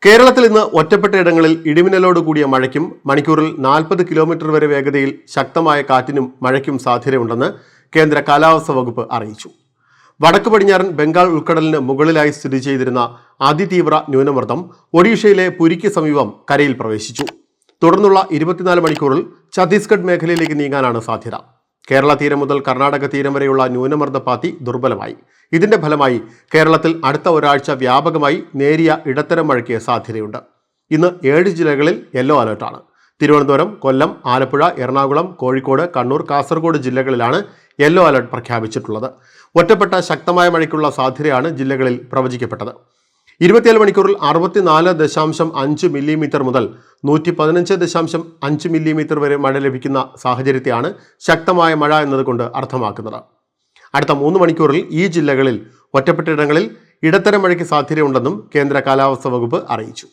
കേരളത്തിൽ ഇന്ന് ഒറ്റപ്പെട്ട ഇടങ്ങളിൽ ഇടിമിന്നലോട് കൂടിയ മഴയ്ക്കും മണിക്കൂറിൽ 40 കിലോമീറ്റർ വരെ വേഗതയിൽ ശക്തമായ കാറ്റിനും മഴയ്ക്കും സാധ്യതയുണ്ടെന്ന് കേന്ദ്ര കാലാവസ്ഥാ വകുപ്പ് അറിയിച്ചു. വടക്ക് പടിഞ്ഞാറൻ ബംഗാൾ ഉൾക്കടലിന് മുകളിലായി സ്ഥിതി ചെയ്തിരുന്ന അതിതീവ്ര ന്യൂനമർദ്ദം ഒഡീഷയിലെ പുരിക്ക് സമീപം കരയിൽ പ്രവേശിച്ചു. തുടർന്നുള്ള 24 മണിക്കൂറിൽ ഛത്തീസ്ഗഡ് മേഖലയിലേക്ക് നീങ്ങാനാണ് സാധ്യത. കേരള തീരം മുതൽ കർണാടക തീരം വരെയുള്ള ന്യൂനമർദ്ദപാത്തി ദുർബലമായി. ഇതിന്റെ ഫലമായി കേരളത്തിൽ അടുത്ത ഒരാഴ്ച വ്യാപകമായി നേരിയ ഇടത്തരം മഴയ്ക്ക് സാധ്യതയുണ്ട്. ഇന്ന് 7 ജില്ലകളിൽ യെല്ലോ അലർട്ടാണ്. തിരുവനന്തപുരം, കൊല്ലം, ആലപ്പുഴ, എറണാകുളം, കോഴിക്കോട്, കണ്ണൂർ, കാസർഗോഡ് ജില്ലകളിലാണ് യെല്ലോ അലർട്ട് പ്രഖ്യാപിച്ചിട്ടുള്ളത്. ഒറ്റപ്പെട്ട ശക്തമായ മഴയ്ക്കുള്ള സാധ്യതയാണ് ജില്ലകളിൽ പ്രവചിക്കപ്പെട്ടത്. 24 മണിക്കൂറിൽ 64.5 മില്ലിമീറ്റർ മുതൽ 115.5 മില്ലിമീറ്റർ വരെ മഴ ലഭിക്കുന്ന സാഹചര്യത്തെയാണ് ശക്തമായ മഴ എന്നതുകൊണ്ട് അർത്ഥമാക്കുന്നത്. അടുത്ത 3 മണിക്കൂറിൽ ഈ ജില്ലകളിൽ ഒറ്റപ്പെട്ടയിടങ്ങളിൽ ഇടത്തരം മഴയ്ക്ക് സാധ്യതയുണ്ടെന്നും കേന്ദ്ര കാലാവസ്ഥാ വകുപ്പ് അറിയിച്ചു.